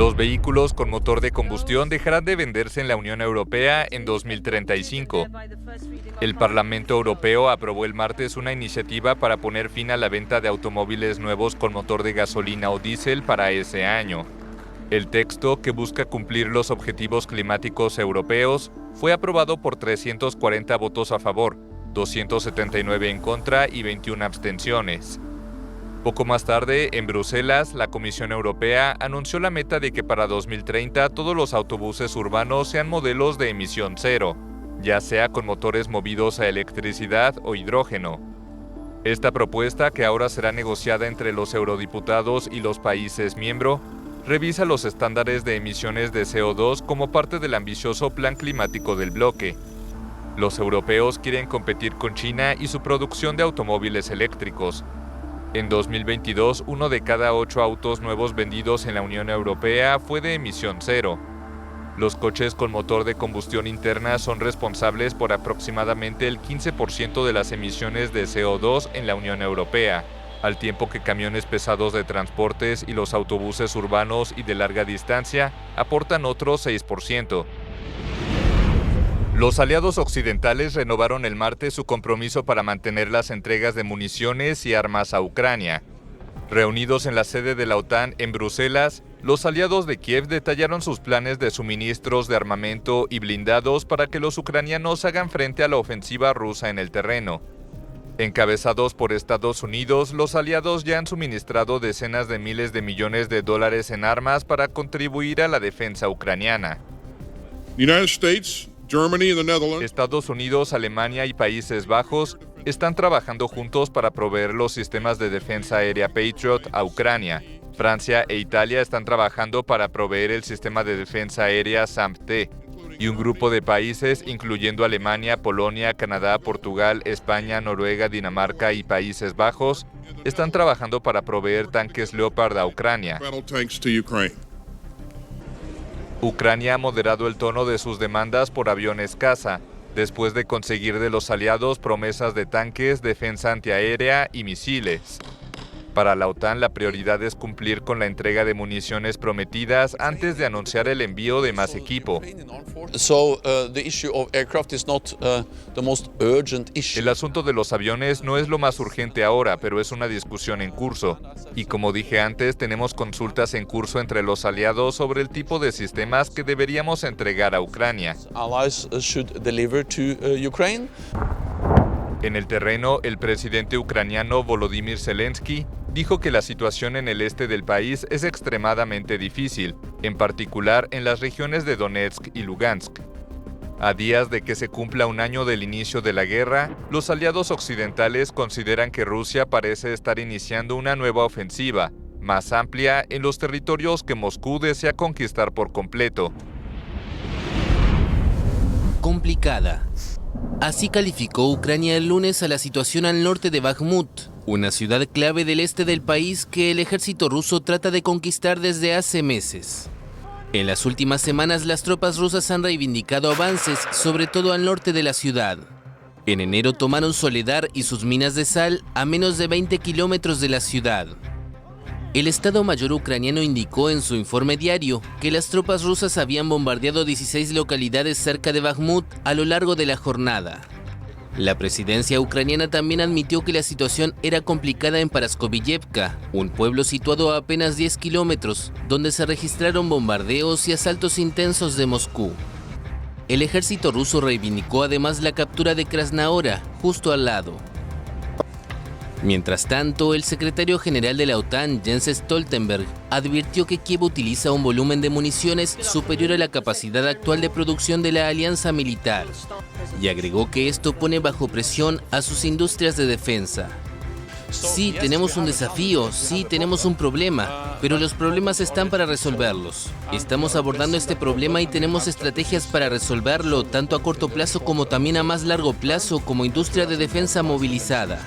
Los vehículos con motor de combustión dejarán de venderse en la Unión Europea en 2035. El Parlamento Europeo aprobó el martes una iniciativa para poner fin a la venta de automóviles nuevos con motor de gasolina o diésel para ese año. El texto, que busca cumplir los objetivos climáticos europeos, fue aprobado por 340 votos a favor, 279 en contra y 21 abstenciones. Poco más tarde, en Bruselas, la Comisión Europea anunció la meta de que para 2030 todos los autobuses urbanos sean modelos de emisión cero, ya sea con motores movidos a electricidad o hidrógeno. Esta propuesta, que ahora será negociada entre los eurodiputados y los países miembros, revisa los estándares de emisiones de CO2 como parte del ambicioso plan climático del bloque. Los europeos quieren competir con China y su producción de automóviles eléctricos. En 2022, 1 de cada 8 autos nuevos vendidos en la Unión Europea fue de emisión cero. Los coches con motor de combustión interna son responsables por aproximadamente el 15% de las emisiones de CO2 en la Unión Europea, al tiempo que camiones pesados de transportes y los autobuses urbanos y de larga distancia aportan otro 6%. Los aliados occidentales renovaron el martes su compromiso para mantener las entregas de municiones y armas a Ucrania. Reunidos en la sede de la OTAN en Bruselas, los aliados de Kiev detallaron sus planes de suministros de armamento y blindados para que los ucranianos hagan frente a la ofensiva rusa en el terreno. Encabezados por Estados Unidos, los aliados ya han suministrado decenas de miles de millones de dólares en armas para contribuir a la defensa ucraniana. Estados Unidos, Alemania y Países Bajos están trabajando juntos para proveer los sistemas de defensa aérea Patriot a Ucrania. Francia e Italia están trabajando para proveer el sistema de defensa aérea SAMP-T. Y un grupo de países, incluyendo Alemania, Polonia, Canadá, Portugal, España, Noruega, Dinamarca y Países Bajos, están trabajando para proveer tanques Leopard a Ucrania. Ucrania ha moderado el tono de sus demandas por aviones caza, después de conseguir de los aliados promesas de tanques, defensa antiaérea y misiles. Para la OTAN, la prioridad es cumplir con la entrega de municiones prometidas antes de anunciar el envío de más equipo. El asunto de los aviones no es lo más urgente ahora, pero es una discusión en curso. Y como dije antes, tenemos consultas en curso entre los aliados sobre el tipo de sistemas que deberíamos entregar a Ucrania. En el terreno, el presidente ucraniano Volodymyr Zelensky dijo que la situación en el este del país es extremadamente difícil, en particular en las regiones de Donetsk y Lugansk. A días de que se cumpla un año del inicio de la guerra, los aliados occidentales consideran que Rusia parece estar iniciando una nueva ofensiva, más amplia en los territorios que Moscú desea conquistar por completo. Complicada. Así calificó Ucrania el lunes a la situación al norte de Bakhmut, una ciudad clave del este del país que el ejército ruso trata de conquistar desde hace meses. En las últimas semanas, las tropas rusas han reivindicado avances, sobre todo al norte de la ciudad. En enero tomaron Soledar y sus minas de sal a menos de 20 kilómetros de la ciudad. El Estado Mayor ucraniano indicó en su informe diario que las tropas rusas habían bombardeado 16 localidades cerca de Bakhmut a lo largo de la jornada. La presidencia ucraniana también admitió que la situación era complicada en Paraskoviyevka, un pueblo situado a apenas 10 kilómetros, donde se registraron bombardeos y asaltos intensos de Moscú. El ejército ruso reivindicó además la captura de Krasnahora, justo al lado. Mientras tanto, el secretario general de la OTAN, Jens Stoltenberg, advirtió que Kiev utiliza un volumen de municiones superior a la capacidad actual de producción de la alianza militar, y agregó que esto pone bajo presión a sus industrias de defensa. Sí, tenemos un desafío, sí, tenemos un problema, pero los problemas están para resolverlos. Estamos abordando este problema y tenemos estrategias para resolverlo, tanto a corto plazo como también a más largo plazo, como industria de defensa movilizada.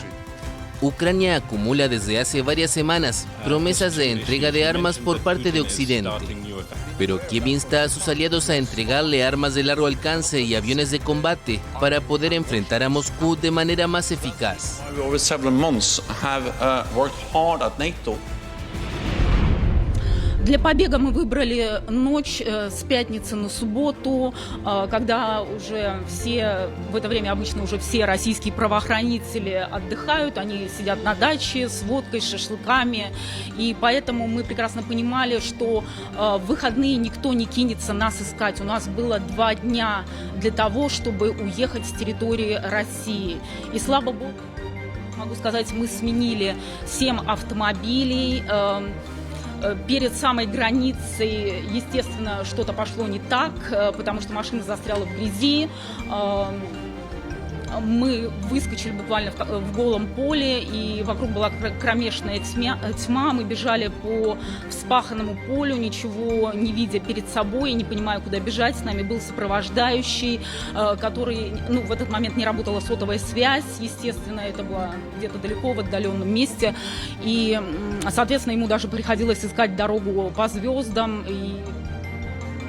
Ucrania acumula desde hace varias semanas promesas de entrega de armas por parte de Occidente. Pero Kiev insta a sus aliados a entregarle armas de largo alcance y aviones de combate para poder enfrentar a Moscú de manera más eficaz. Для побега мы выбрали ночь с пятницы на субботу, когда уже в это время обычно уже все российские правоохранители отдыхают, они сидят на даче с водкой, с шашлыками, и поэтому мы прекрасно понимали, что в выходные никто не кинется нас искать. У нас было 2 дня для того, чтобы уехать с территории России. И слава богу, могу сказать, мы сменили 7 автомобилей. Перед самой границей, естественно, что-то пошло не так, потому что машина застряла в грязи. Мы выскочили буквально в голом поле, и вокруг была кромешная тьма. Мы бежали по вспаханному полю, ничего не видя перед собой, не понимая, куда бежать. С нами был сопровождающий, который, в этот момент не работала сотовая связь. Естественно, это было где-то далеко, в отдаленном месте. И, соответственно, ему даже приходилось искать дорогу по звездам. И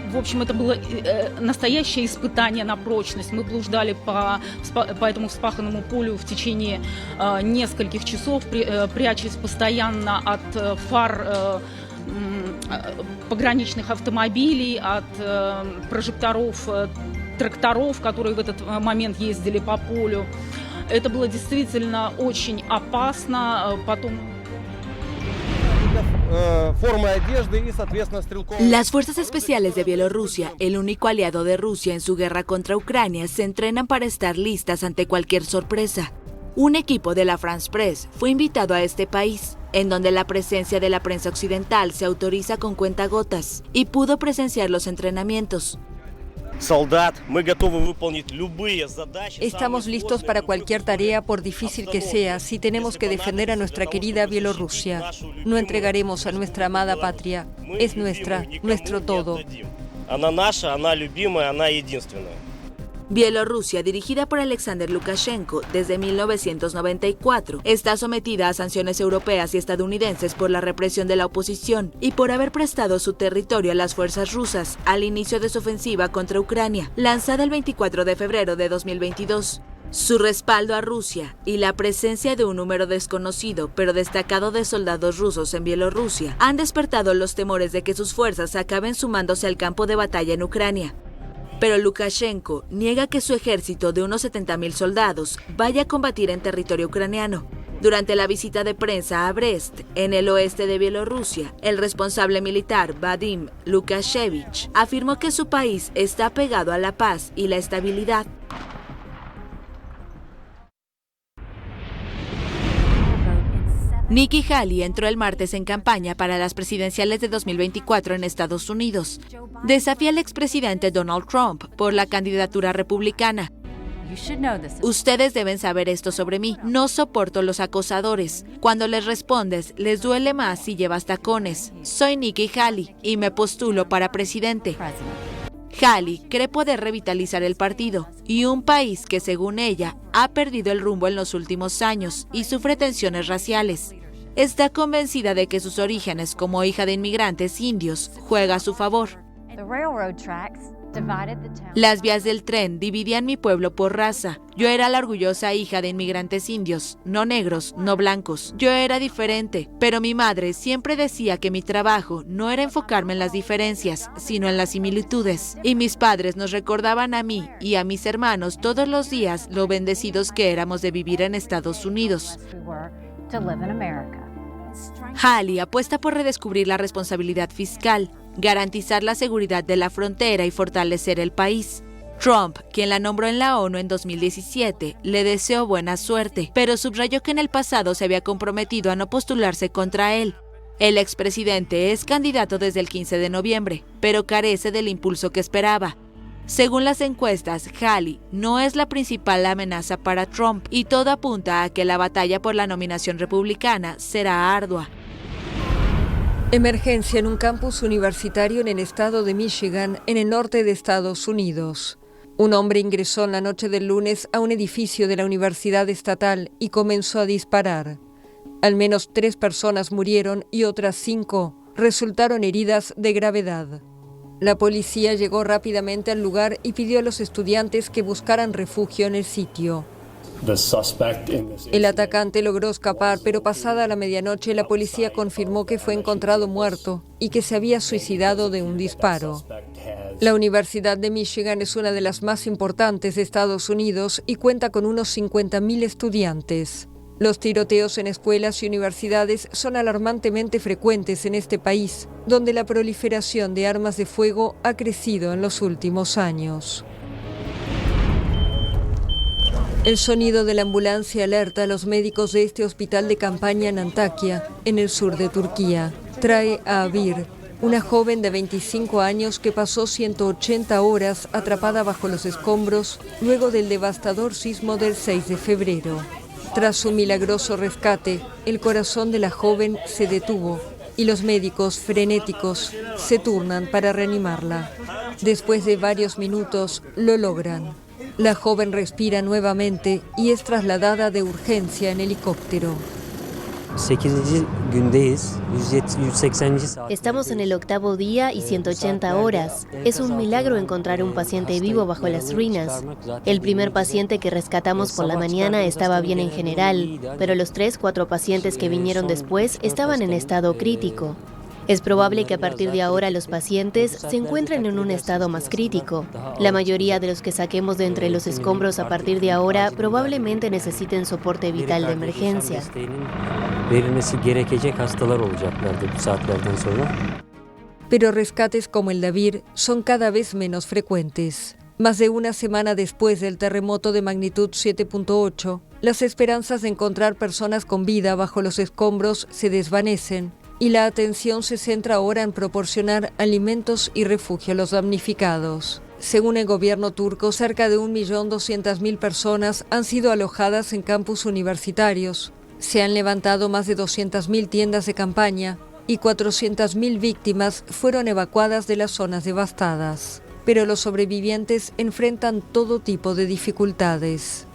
в общем, это было настоящее испытание на прочность. Мы блуждали по этому вспаханному полю в течение нескольких часов, прячась постоянно от фар пограничных автомобилей, от прожекторов тракторов, которые в этот момент ездили по полю. Это было действительно очень опасно. Потом... Las fuerzas especiales de Bielorrusia, el único aliado de Rusia en su guerra contra Ucrania, se entrenan para estar listas ante cualquier sorpresa. Un equipo de la France Press fue invitado a este país, en donde la presencia de la prensa occidental se autoriza con cuentagotas, y pudo presenciar los entrenamientos. Estamos listos para cualquier tarea, por difícil que sea, si tenemos que defender a nuestra querida Bielorrusia. No entregaremos a nuestra amada patria. Es nuestra, nuestro todo. Bielorrusia, dirigida por Alexander Lukashenko desde 1994, está sometida a sanciones europeas y estadounidenses por la represión de la oposición y por haber prestado su territorio a las fuerzas rusas al inicio de su ofensiva contra Ucrania, lanzada el 24 de febrero de 2022. Su respaldo a Rusia y la presencia de un número desconocido pero destacado de soldados rusos en Bielorrusia han despertado los temores de que sus fuerzas acaben sumándose al campo de batalla en Ucrania. Pero Lukashenko niega que su ejército de unos 70.000 soldados vaya a combatir en territorio ucraniano. Durante la visita de prensa a Brest, en el oeste de Bielorrusia, el responsable militar Vadim Lukashevich afirmó que su país está apegado a la paz y la estabilidad. Nikki Haley entró el martes en campaña para las presidenciales de 2024 en Estados Unidos. Desafía al expresidente Donald Trump por la candidatura republicana. Ustedes deben saber esto sobre mí. No soporto los acosadores. Cuando les respondes, les duele más si llevas tacones. Soy Nikki Haley y me postulo para presidente. Haley cree poder revitalizar el partido y un país que, según ella, ha perdido el rumbo en los últimos años y sufre tensiones raciales. Está convencida de que sus orígenes como hija de inmigrantes indios juega a su favor. Las vías del tren dividían mi pueblo por raza. Yo era la orgullosa hija de inmigrantes indios, no negros, no blancos. Yo era diferente, pero mi madre siempre decía que mi trabajo no era enfocarme en las diferencias, sino en las similitudes. Y mis padres nos recordaban a mí y a mis hermanos todos los días lo bendecidos que éramos de vivir en Estados Unidos. Haley apuesta por redescubrir la responsabilidad fiscal, garantizar la seguridad de la frontera y fortalecer el país. Trump, quien la nombró en la ONU en 2017, le deseó buena suerte, pero subrayó que en el pasado se había comprometido a no postularse contra él. El expresidente es candidato desde el 15 de noviembre, pero carece del impulso que esperaba. Según las encuestas, Haley no es la principal amenaza para Trump y todo apunta a que la batalla por la nominación republicana será ardua. Emergencia en un campus universitario en el estado de Michigan, en el norte de Estados Unidos. Un hombre ingresó en la noche del lunes a un edificio de la Universidad Estatal y comenzó a disparar. Al menos 3 personas murieron y otras 5 resultaron heridas de gravedad. La policía llegó rápidamente al lugar y pidió a los estudiantes que buscaran refugio en el sitio. El atacante logró escapar, pero pasada la medianoche la policía confirmó que fue encontrado muerto y que se había suicidado de un disparo. La Universidad de Michigan es una de las más importantes de Estados Unidos y cuenta con unos 50.000 estudiantes. Los tiroteos en escuelas y universidades son alarmantemente frecuentes en este país, donde la proliferación de armas de fuego ha crecido en los últimos años. El sonido de la ambulancia alerta a los médicos de este hospital de campaña en Antakya, en el sur de Turquía. Trae a Abir, una joven de 25 años que pasó 180 horas atrapada bajo los escombros luego del devastador sismo del 6 de febrero. Tras su milagroso rescate, el corazón de la joven se detuvo y los médicos, frenéticos, se turnan para reanimarla. Después de varios minutos, lo logran. La joven respira nuevamente y es trasladada de urgencia en helicóptero. Estamos en el 8º día y 180 horas. Es un milagro encontrar un paciente vivo bajo las ruinas. El primer paciente que rescatamos por la mañana estaba bien en general, pero los 4 pacientes que vinieron después estaban en estado crítico. Es probable que a partir de ahora los pacientes se encuentren en un estado más crítico. La mayoría de los que saquemos de entre los escombros a partir de ahora probablemente necesiten soporte vital de emergencia. Pero rescates como el de Abir son cada vez menos frecuentes. Más de una semana después del terremoto de magnitud 7.8, las esperanzas de encontrar personas con vida bajo los escombros se desvanecen y la atención se centra ahora en proporcionar alimentos y refugio a los damnificados. Según el gobierno turco, cerca de 1.200.000 personas han sido alojadas en campus universitarios. Se han levantado más de 200.000 tiendas de campaña y 400.000 víctimas fueron evacuadas de las zonas devastadas. Pero los sobrevivientes enfrentan todo tipo de dificultades.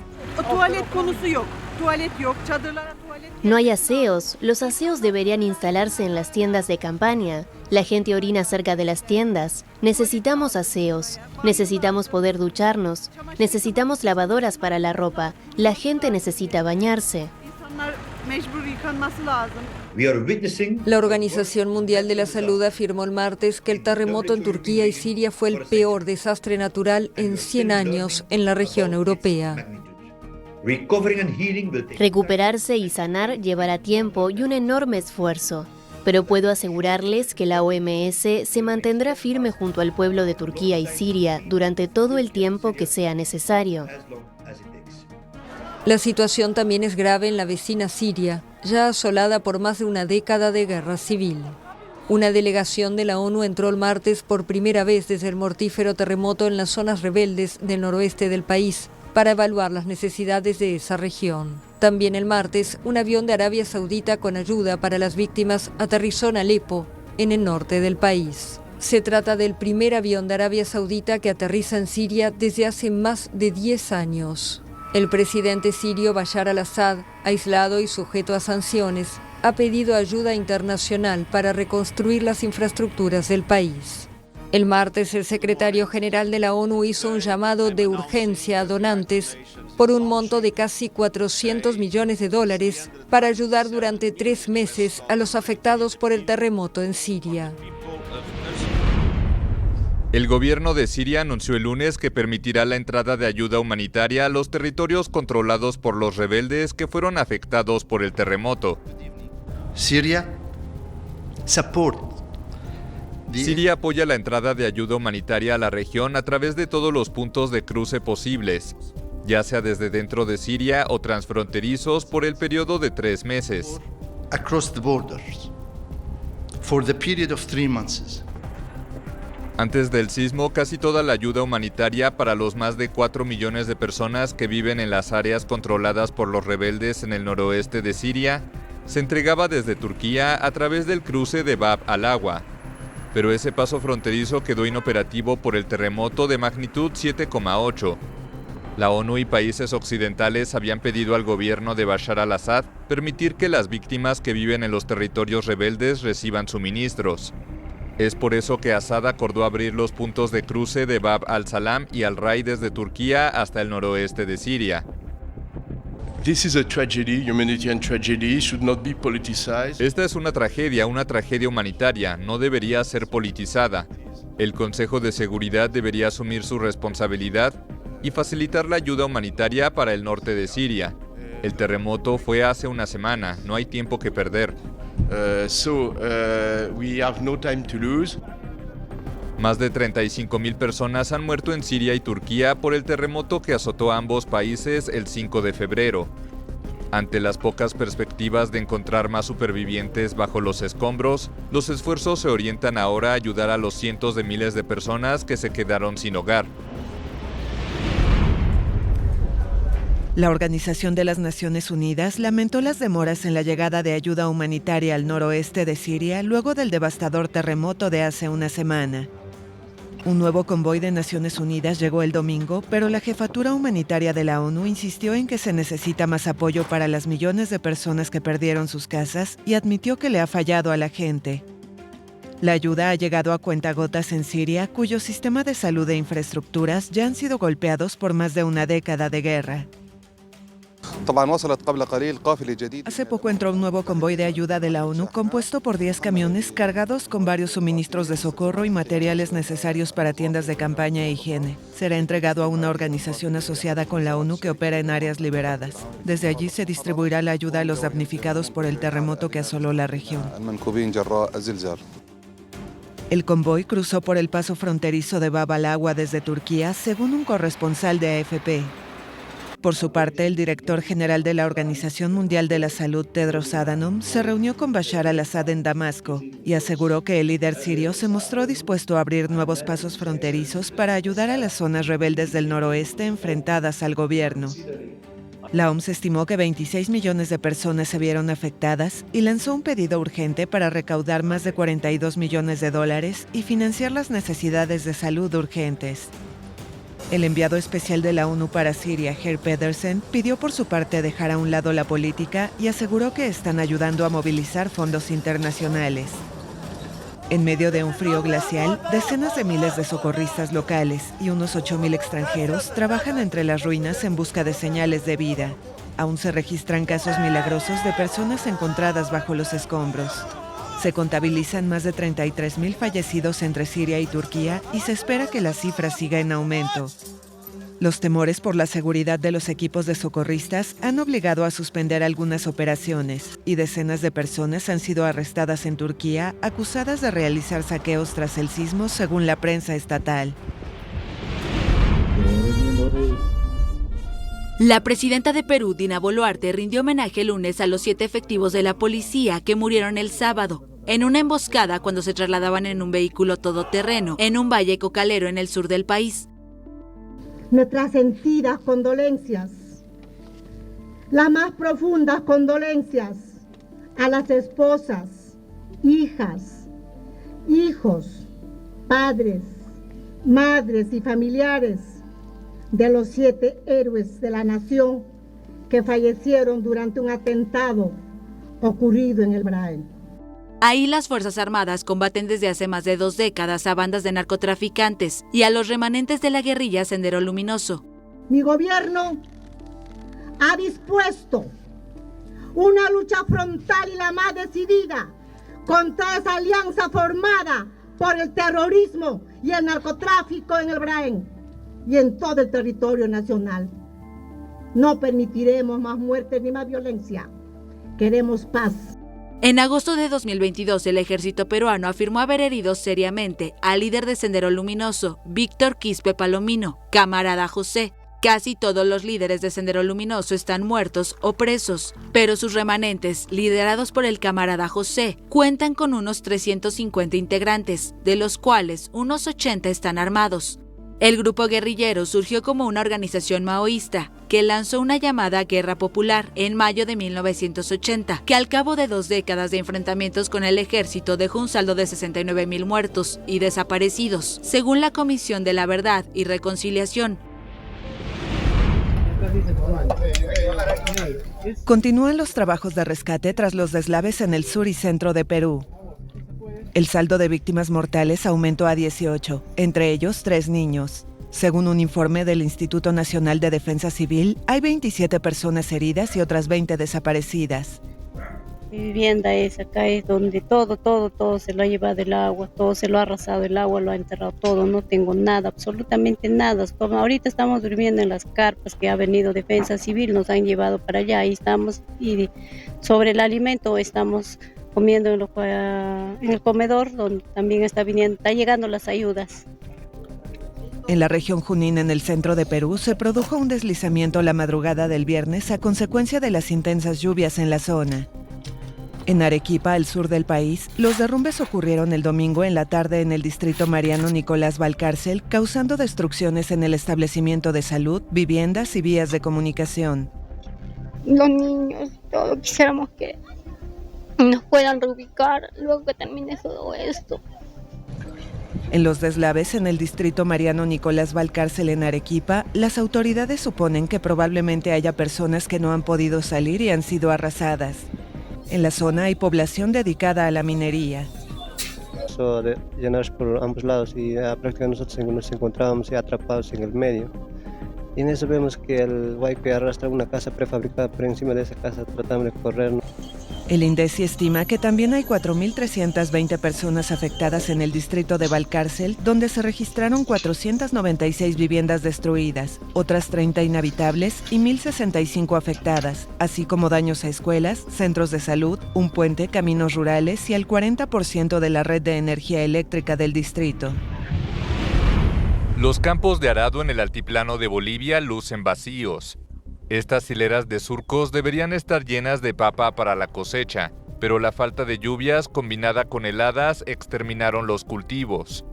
No hay aseos. Los aseos deberían instalarse en las tiendas de campaña. La gente orina cerca de las tiendas. Necesitamos aseos. Necesitamos poder ducharnos. Necesitamos lavadoras para la ropa. La gente necesita bañarse. La Organización Mundial de la Salud afirmó el martes que el terremoto en Turquía y Siria fue el peor desastre natural en 100 años en la región europea. Recuperarse y sanar llevará tiempo y un enorme esfuerzo, pero puedo asegurarles que la OMS se mantendrá firme junto al pueblo de Turquía y Siria durante todo el tiempo que sea necesario. La situación también es grave en la vecina Siria, ya asolada por más de una década de guerra civil. Una delegación de la ONU entró el martes por primera vez desde el mortífero terremoto en las zonas rebeldes del noroeste del país, para evaluar las necesidades de esa región. También el martes, un avión de Arabia Saudita con ayuda para las víctimas aterrizó en Alepo, en el norte del país. Se trata del primer avión de Arabia Saudita que aterriza en Siria desde hace más de 10 años. El presidente sirio Bashar al-Assad, aislado y sujeto a sanciones, ha pedido ayuda internacional para reconstruir las infraestructuras del país. El martes, el secretario general de la ONU hizo un llamado de urgencia a donantes por un monto de casi $400 millones para ayudar durante 3 meses a los afectados por el terremoto en Siria. El gobierno de Siria anunció el lunes que permitirá la entrada de ayuda humanitaria a los territorios controlados por los rebeldes que fueron afectados por el terremoto. Siria apoya la entrada de ayuda humanitaria a la región a través de todos los puntos de cruce posibles, ya sea desde dentro de Siria o transfronterizos por el periodo de 3 meses. Across the borders for the period of 3 months. Antes del sismo, casi toda la ayuda humanitaria para los más de 4 millones de personas que viven en las áreas controladas por los rebeldes en el noroeste de Siria se entregaba desde Turquía a través del cruce de Bab al-Agwa. Pero ese paso fronterizo quedó inoperativo por el terremoto de magnitud 7,8. La ONU y países occidentales habían pedido al gobierno de Bashar al-Assad permitir que las víctimas que viven en los territorios rebeldes reciban suministros. Es por eso que Assad acordó abrir los puntos de cruce de Bab al-Salam y al-Ray desde Turquía hasta el noroeste de Siria. This is a tragedy, humanitarian tragedy, should not be politicized. Esta es una tragedia humanitaria, no debería ser politizada. El Consejo de Seguridad debería asumir su responsabilidad y facilitar la ayuda humanitaria para el norte de Siria. El terremoto fue hace una semana, no hay tiempo que perder. We have no time to lose. Más de 35.000 personas han muerto en Siria y Turquía por el terremoto que azotó a ambos países el 5 de febrero. Ante las pocas perspectivas de encontrar más supervivientes bajo los escombros, los esfuerzos se orientan ahora a ayudar a los cientos de miles de personas que se quedaron sin hogar. La Organización de las Naciones Unidas lamentó las demoras en la llegada de ayuda humanitaria al noroeste de Siria luego del devastador terremoto de hace una semana. Un nuevo convoy de Naciones Unidas llegó el domingo, pero la jefatura humanitaria de la ONU insistió en que se necesita más apoyo para las millones de personas que perdieron sus casas y admitió que le ha fallado a la gente. La ayuda ha llegado a cuentagotas en Siria, cuyo sistema de salud e infraestructuras ya han sido golpeados por más de una década de guerra. Hace poco entró un nuevo convoy de ayuda de la ONU compuesto por 10 camiones cargados con varios suministros de socorro y materiales necesarios para tiendas de campaña e higiene. Será entregado a una organización asociada con la ONU que opera en áreas liberadas. Desde allí se distribuirá la ayuda a los damnificados por el terremoto que asoló la región. El convoy cruzó por el paso fronterizo de Bab al-Agwa desde Turquía, según un corresponsal de AFP. Por su parte, el director general de la Organización Mundial de la Salud, Tedros Adhanom, se reunió con Bashar al-Assad en Damasco y aseguró que el líder sirio se mostró dispuesto a abrir nuevos pasos fronterizos para ayudar a las zonas rebeldes del noroeste enfrentadas al gobierno. La OMS estimó que 26 millones de personas se vieron afectadas y lanzó un pedido urgente para recaudar más de $42 millones y financiar las necesidades de salud urgentes. El enviado especial de la ONU para Siria, Geir Pedersen, pidió por su parte dejar a un lado la política y aseguró que están ayudando a movilizar fondos internacionales. En medio de un frío glacial, decenas de miles de socorristas locales y unos 8.000 extranjeros trabajan entre las ruinas en busca de señales de vida. Aún se registran casos milagrosos de personas encontradas bajo los escombros. Se contabilizan más de 33.000 fallecidos entre Siria y Turquía y se espera que la cifra siga en aumento. Los temores por la seguridad de los equipos de socorristas han obligado a suspender algunas operaciones y decenas de personas han sido arrestadas en Turquía acusadas de realizar saqueos tras el sismo, según la prensa estatal. La presidenta de Perú, Dina Boluarte, rindió homenaje el lunes a los 7 efectivos de la policía que murieron el sábado en una emboscada cuando se trasladaban en un vehículo todoterreno en un valle cocalero en el sur del país. Nuestras sentidas condolencias, las más profundas condolencias a las esposas, hijas, hijos, padres, madres y familiares de los 7 héroes de la nación que fallecieron durante un atentado ocurrido en el Braen. Ahí las Fuerzas Armadas combaten desde hace más de 2 décadas a bandas de narcotraficantes y a los remanentes de la guerrilla Sendero Luminoso. Mi gobierno ha dispuesto una lucha frontal y la más decidida contra esa alianza formada por el terrorismo y el narcotráfico en el Braen y en todo el territorio nacional. No permitiremos más muertes ni más violencia. Queremos paz. En agosto de 2022, el ejército peruano afirmó haber herido seriamente al líder de Sendero Luminoso, Víctor Quispe Palomino, camarada José. Casi todos los líderes de Sendero Luminoso están muertos o presos, pero sus remanentes, liderados por el camarada José, cuentan con unos 350 integrantes, de los cuales unos 80 están armados. El grupo guerrillero surgió como una organización maoísta que lanzó una llamada Guerra Popular en mayo de 1980, que al cabo de 2 décadas de enfrentamientos con el ejército dejó un saldo de 69.000 muertos y desaparecidos, según la Comisión de la Verdad y Reconciliación. Continúan los trabajos de rescate tras los deslaves en el sur y centro de Perú. El saldo de víctimas mortales aumentó a 18, entre ellos 3 niños. Según un informe del Instituto Nacional de Defensa Civil, hay 27 personas heridas y otras 20 desaparecidas. Mi vivienda acá es donde todo se lo ha llevado el agua, todo se lo ha arrasado el agua, lo ha enterrado todo, no tengo nada, absolutamente nada. Como ahorita estamos durmiendo en las carpas que ha venido Defensa Civil, nos han llevado para allá, ahí estamos, y sobre el alimento estamos comiendo en el comedor, donde también está llegando las ayudas. En la región Junín, en el centro de Perú, se produjo un deslizamiento la madrugada del viernes a consecuencia de las intensas lluvias en la zona. En Arequipa, al sur del país, los derrumbes ocurrieron el domingo en la tarde en el distrito Mariano Nicolás Valcárcel, causando destrucciones en el establecimiento de salud, viviendas y vías de comunicación. Los niños, todos quisiéramos que nos puedan reubicar luego que termine todo esto. En los deslaves en el distrito Mariano Nicolás Valcárcel en Arequipa, las autoridades suponen que probablemente haya personas que no han podido salir y han sido arrasadas. En la zona hay población dedicada a la minería. Eso de llenarse por ambos lados y prácticamente nosotros nos encontrábamos ya atrapados en el medio. Y en eso vemos que el Huaype arrastra una casa prefabricada por encima de esa casa, tratando de correr. El INDECI estima que también hay 4.320 personas afectadas en el distrito de Valcárcel, donde se registraron 496 viviendas destruidas, otras 30 inhabitables y 1.065 afectadas, así como daños a escuelas, centros de salud, un puente, caminos rurales y al 40% de la red de energía eléctrica del distrito. Los campos de arado en el altiplano de Bolivia lucen vacíos. Estas hileras de surcos deberían estar llenas de papa para la cosecha, pero la falta de lluvias combinada con heladas exterminaron los cultivos.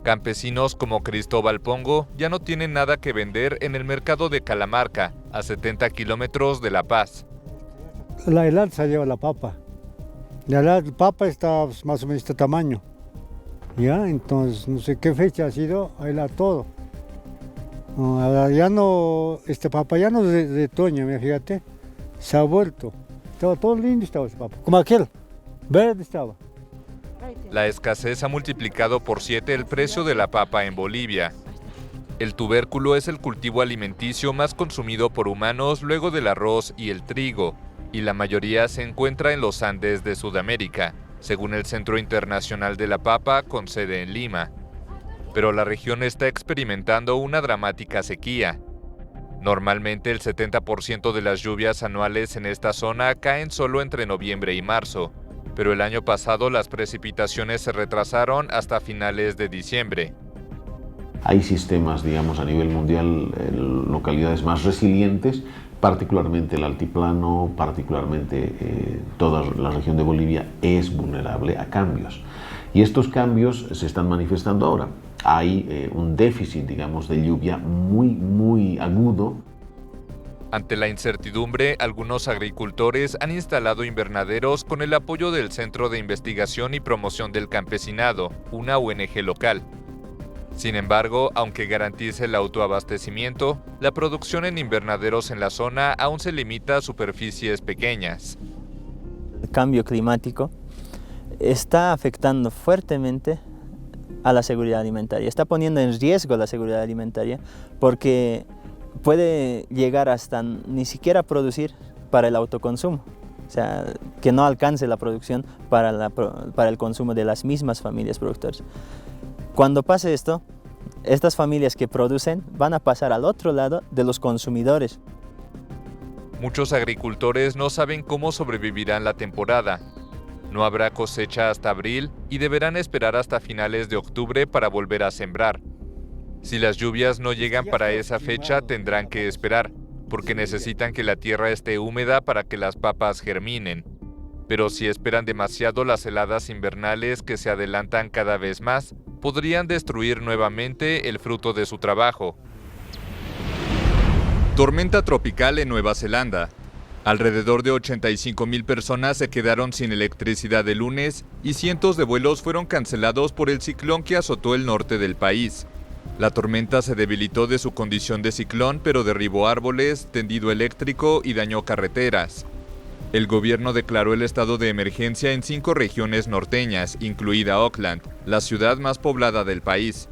Campesinos como Cristóbal Pongo ya no tienen nada que vender en el mercado de Calamarca, a 70 kilómetros de La Paz. La helada se lleva la papa. La papa está más o menos de este tamaño. Ya, entonces no sé qué fecha ha sido, helada todo. Ya no, papa ya no es de otoño, fíjate, se ha vuelto. Estaba todo lindo, estaba ese papa, como aquel, verde estaba. La escasez ha multiplicado por 7 el precio de la papa en Bolivia. El tubérculo es el cultivo alimenticio más consumido por humanos luego del arroz y el trigo, y la mayoría se encuentra en los Andes de Sudamérica, según el Centro Internacional de la Papa, con sede en Lima. Pero la región está experimentando una dramática sequía. Normalmente el 70% de las lluvias anuales en esta zona caen solo entre noviembre y marzo, pero el año pasado las precipitaciones se retrasaron hasta finales de diciembre. Hay sistemas, digamos, a nivel mundial, localidades más resilientes, particularmente el altiplano, particularmente toda la región de Bolivia es vulnerable a cambios. Y estos cambios se están manifestando ahora. Hay un déficit, digamos, de lluvia muy agudo. Ante la incertidumbre, algunos agricultores han instalado invernaderos con el apoyo del Centro de Investigación y Promoción del Campesinado, una ONG local. Sin embargo, aunque garantice el autoabastecimiento, la producción en invernaderos en la zona aún se limita a superficies pequeñas. El cambio climático está afectando fuertemente a la seguridad alimentaria, está poniendo en riesgo la seguridad alimentaria porque puede llegar hasta ni siquiera producir para el autoconsumo, o sea, que no alcance la producción para el consumo de las mismas familias productoras. Cuando pase esto, estas familias que producen van a pasar al otro lado de los consumidores. Muchos agricultores no saben cómo sobrevivirán la temporada. No habrá cosecha hasta abril y deberán esperar hasta finales de octubre para volver a sembrar. Si las lluvias no llegan para esa fecha, tendrán que esperar, porque necesitan que la tierra esté húmeda para que las papas germinen. Pero si esperan demasiado, las heladas invernales que se adelantan cada vez más, podrían destruir nuevamente el fruto de su trabajo. Tormenta tropical en Nueva Zelanda. Alrededor de 85,000 personas se quedaron sin electricidad el lunes y cientos de vuelos fueron cancelados por el ciclón que azotó el norte del país. La tormenta se debilitó de su condición de ciclón, pero derribó árboles, tendido eléctrico y dañó carreteras. El gobierno declaró el estado de emergencia en 5 regiones norteñas, incluida Auckland, la ciudad más poblada del país.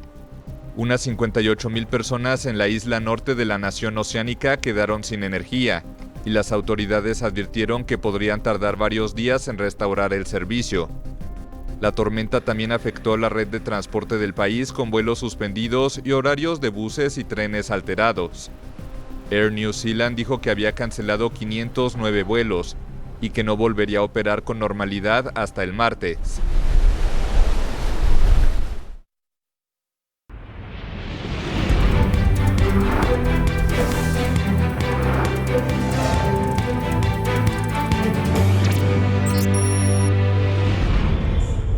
Unas 58.000 personas en la isla norte de la nación oceánica quedaron sin energía, y las autoridades advirtieron que podrían tardar varios días en restaurar el servicio. La tormenta también afectó la red de transporte del país con vuelos suspendidos y horarios de buses y trenes alterados. Air New Zealand dijo que había cancelado 509 vuelos y que no volvería a operar con normalidad hasta el martes.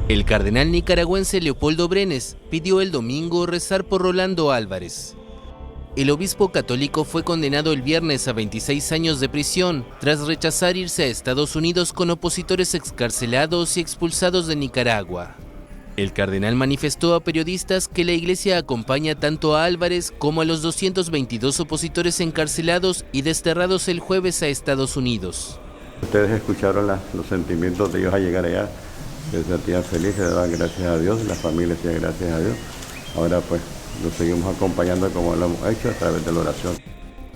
El cardenal nicaragüense Leopoldo Brenes pidió el domingo rezar por Rolando Álvarez. El obispo católico fue condenado el viernes a 26 años de prisión tras rechazar irse a Estados Unidos con opositores excarcelados y expulsados de Nicaragua. El cardenal manifestó a periodistas que la iglesia acompaña tanto a Álvarez como a los 222 opositores encarcelados y desterrados el jueves a Estados Unidos. Ustedes escucharon los sentimientos de ellos al llegar allá. Se sentían felices, daban gracias a Dios, las familias decían gracias a Dios. Ahora pues lo seguimos acompañando como lo hemos hecho a través de la oración.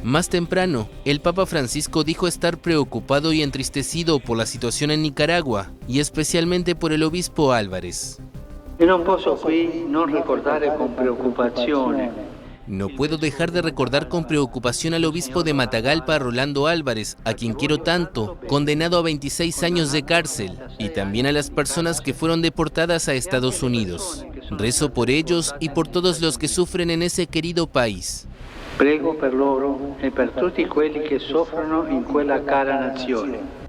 Más temprano, el Papa Francisco dijo estar preocupado y entristecido por la situación en Nicaragua y especialmente por el obispo Álvarez. No puedo dejar de recordar con preocupación al obispo de Matagalpa, Rolando Álvarez, a quien quiero tanto, condenado a 26 años de cárcel, y también a las personas que fueron deportadas a Estados Unidos. Rezo por ellos y por todos los que sufren en ese querido país. Prego per loro e per tutti quelli che soffrono in quella cara nazione.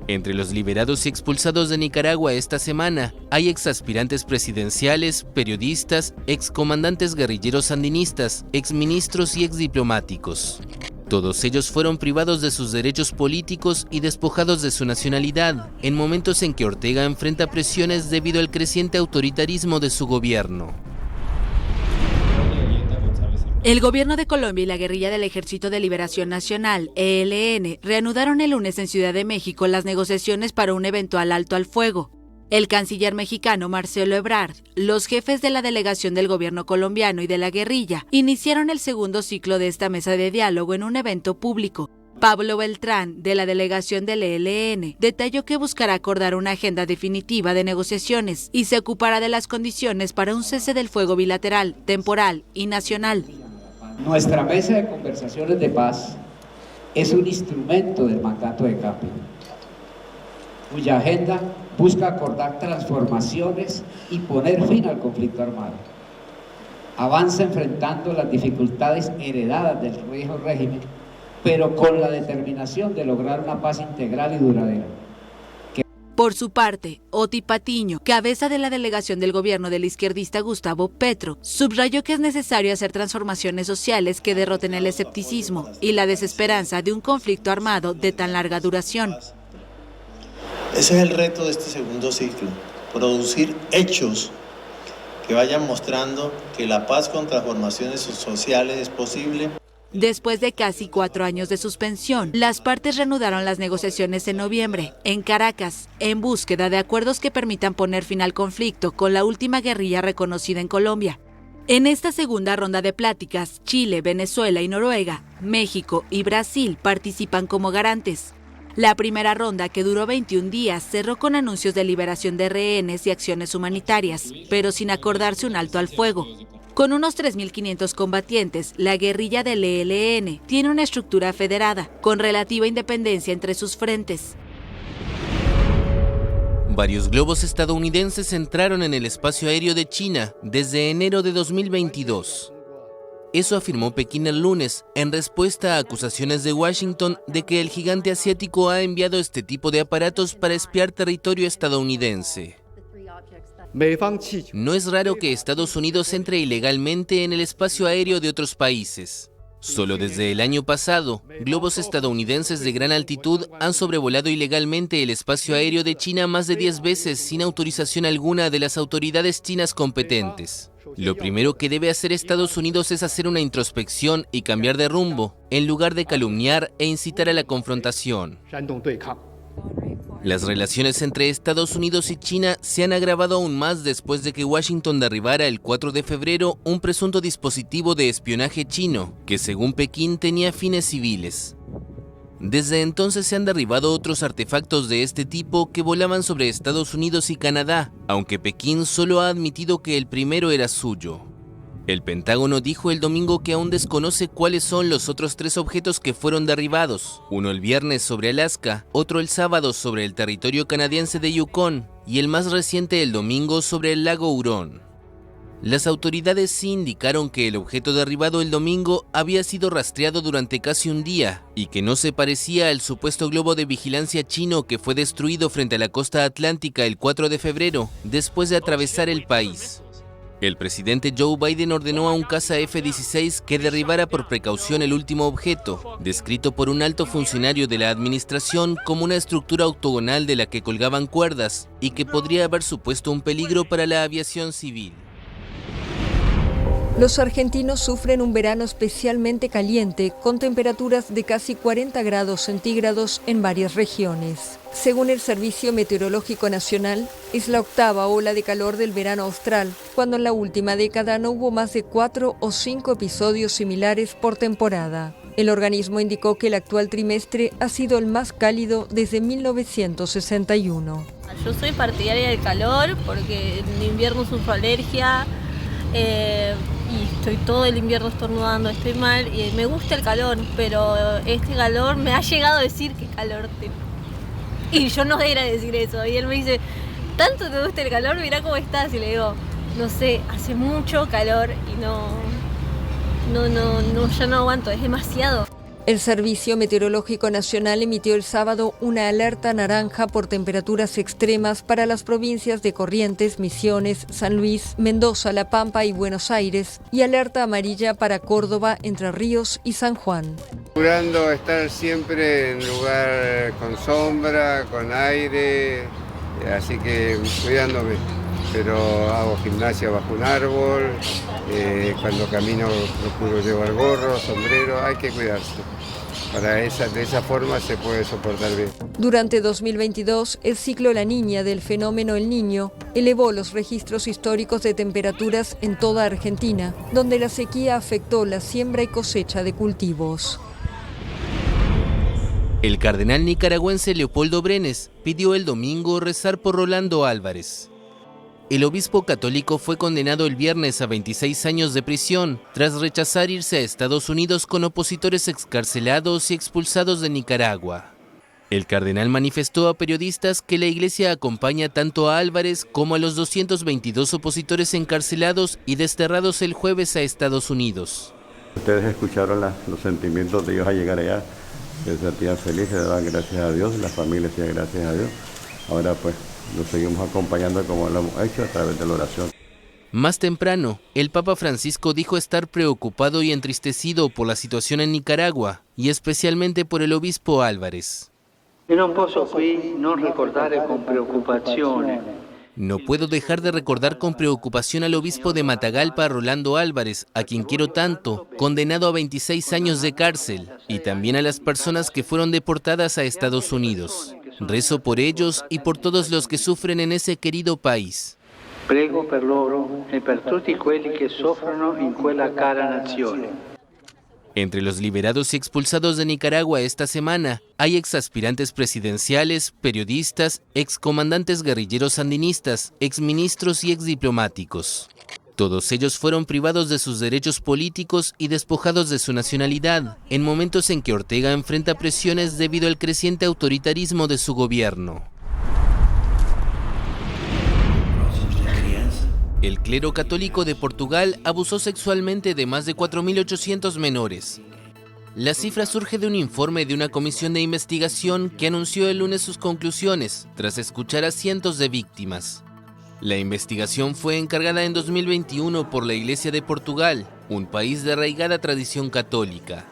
Entre los liberados y expulsados de Nicaragua esta semana hay exaspirantes presidenciales, periodistas, excomandantes guerrilleros sandinistas, exministros y exdiplomáticos. Todos ellos fueron privados de sus derechos políticos y despojados de su nacionalidad, en momentos en que Ortega enfrenta presiones debido al creciente autoritarismo de su gobierno. El gobierno de Colombia y la guerrilla del Ejército de Liberación Nacional, ELN, reanudaron el lunes en Ciudad de México las negociaciones para un eventual alto al fuego. El canciller mexicano Marcelo Ebrard, los jefes de la delegación del gobierno colombiano y de la guerrilla iniciaron el segundo ciclo de esta mesa de diálogo en un evento público. Pablo Beltrán, de la delegación del ELN, detalló que buscará acordar una agenda definitiva de negociaciones y se ocupará de las condiciones para un cese del fuego bilateral, temporal y nacional. Nuestra mesa de conversaciones de paz es un instrumento del mandato de Capri, cuya agenda busca acordar transformaciones y poner fin al conflicto armado. Avanza enfrentando las dificultades heredadas del viejo régimen, pero con la determinación de lograr una paz integral y duradera. Por su parte, Oti Patiño, cabeza de la delegación del gobierno del izquierdista Gustavo Petro, subrayó que es necesario hacer transformaciones sociales que derroten el escepticismo y la desesperanza de un conflicto armado de tan larga duración. Ese es el reto de este segundo ciclo, producir hechos que vayan mostrando que la paz con transformaciones sociales es posible. Después de casi 4 años de suspensión, las partes reanudaron las negociaciones en noviembre, en Caracas, en búsqueda de acuerdos que permitan poner fin al conflicto con la última guerrilla reconocida en Colombia. En esta segunda ronda de pláticas, Chile, Venezuela y Noruega, México y Brasil participan como garantes. La primera ronda, que duró 21 días, cerró con anuncios de liberación de rehenes y acciones humanitarias, pero sin acordarse un alto al fuego. Con unos 3.500 combatientes, la guerrilla del ELN tiene una estructura federada, con relativa independencia entre sus frentes. Varios globos estadounidenses entraron en el espacio aéreo de China desde enero de 2022. Eso afirmó Pekín el lunes, en respuesta a acusaciones de Washington de que el gigante asiático ha enviado este tipo de aparatos para espiar territorio estadounidense. No es raro que Estados Unidos entre ilegalmente en el espacio aéreo de otros países. Solo desde el año pasado, globos estadounidenses de gran altitud han sobrevolado ilegalmente el espacio aéreo de China más de 10 veces sin autorización alguna de las autoridades chinas competentes. Lo primero que debe hacer Estados Unidos es hacer una introspección y cambiar de rumbo, en lugar de calumniar e incitar a la confrontación. Las relaciones entre Estados Unidos y China se han agravado aún más después de que Washington derribara el 4 de febrero un presunto dispositivo de espionaje chino, que según Pekín tenía fines civiles. Desde entonces se han derribado otros artefactos de este tipo que volaban sobre Estados Unidos y Canadá, aunque Pekín solo ha admitido que el primero era suyo. El Pentágono dijo el domingo que aún desconoce cuáles son los otros 3 objetos que fueron derribados, uno el viernes sobre Alaska, otro el sábado sobre el territorio canadiense de Yukon y el más reciente el domingo sobre el lago Hurón. Las autoridades sí indicaron que el objeto derribado el domingo había sido rastreado durante casi un día y que no se parecía al supuesto globo de vigilancia chino que fue destruido frente a la costa atlántica el 4 de febrero después de atravesar el país. El presidente Joe Biden ordenó a un caza F-16 que derribara por precaución el último objeto, descrito por un alto funcionario de la administración como una estructura octogonal de la que colgaban cuerdas y que podría haber supuesto un peligro para la aviación civil. Los argentinos sufren un verano especialmente caliente, con temperaturas de casi 40 grados centígrados en varias regiones. Según el Servicio Meteorológico Nacional, es la 8ª ola de calor del verano austral, cuando en la última década no hubo más de 4 o 5 episodios similares por temporada. El organismo indicó que el actual trimestre ha sido el más cálido desde 1961. Yo soy partidaria del calor porque en invierno sufro alergia. Y estoy todo el invierno estornudando, estoy mal y me gusta el calor, pero este calor me ha llegado a decir que calor tengo. Y yo no era decir eso, y él me dice, ¿tanto te gusta el calor? Mirá cómo estás, y le digo, no sé, hace mucho calor y ya no aguanto, es demasiado. El Servicio Meteorológico Nacional emitió el sábado una alerta naranja por temperaturas extremas para las provincias de Corrientes, Misiones, San Luis, Mendoza, La Pampa y Buenos Aires, y alerta amarilla para Córdoba, Entre Ríos y San Juan. Procurando estar siempre en lugar con sombra, con aire, así que cuidándome. Pero hago gimnasia bajo un árbol, cuando camino procuro llevar gorro, sombrero, hay que cuidarse. De esa forma se puede soportar bien. Durante 2022, el ciclo La Niña del fenómeno El Niño elevó los registros históricos de temperaturas en toda Argentina, donde la sequía afectó la siembra y cosecha de cultivos. El cardenal nicaragüense Leopoldo Brenes pidió el domingo rezar por Rolando Álvarez. El obispo católico fue condenado el viernes a 26 años de prisión tras rechazar irse a Estados Unidos con opositores excarcelados y expulsados de Nicaragua. El cardenal manifestó a periodistas que la iglesia acompaña tanto a Álvarez como a los 222 opositores encarcelados y desterrados el jueves a Estados Unidos. Ustedes escucharon los sentimientos de ellos al llegar allá, se sentían felices, le daban gracias a Dios, la familia hacía gracias a Dios. Ahora pues lo seguimos acompañando como lo hemos hecho a través de la oración. Más temprano, el Papa Francisco dijo estar preocupado y entristecido por la situación en Nicaragua y especialmente por el obispo Álvarez. Io non posso qui non ricordare con preoccupazione. No puedo dejar de recordar con preocupación al obispo de Matagalpa, Rolando Álvarez, a quien quiero tanto, condenado a 26 años de cárcel, y también a las personas que fueron deportadas a Estados Unidos. Rezo por ellos y por todos los que sufren en ese querido país. Prego per loro e per tutti quelli che soffrono in quella cara nazione. Entre los liberados y expulsados de Nicaragua esta semana hay exaspirantes presidenciales, periodistas, excomandantes guerrilleros sandinistas, exministros y exdiplomáticos. Todos ellos fueron privados de sus derechos políticos y despojados de su nacionalidad, en momentos en que Ortega enfrenta presiones debido al creciente autoritarismo de su gobierno. El clero católico de Portugal abusó sexualmente de más de 4.800 menores. La cifra surge de un informe de una comisión de investigación que anunció el lunes sus conclusiones, tras escuchar a cientos de víctimas. La investigación fue encargada en 2021 por la Iglesia de Portugal, un país de arraigada tradición católica.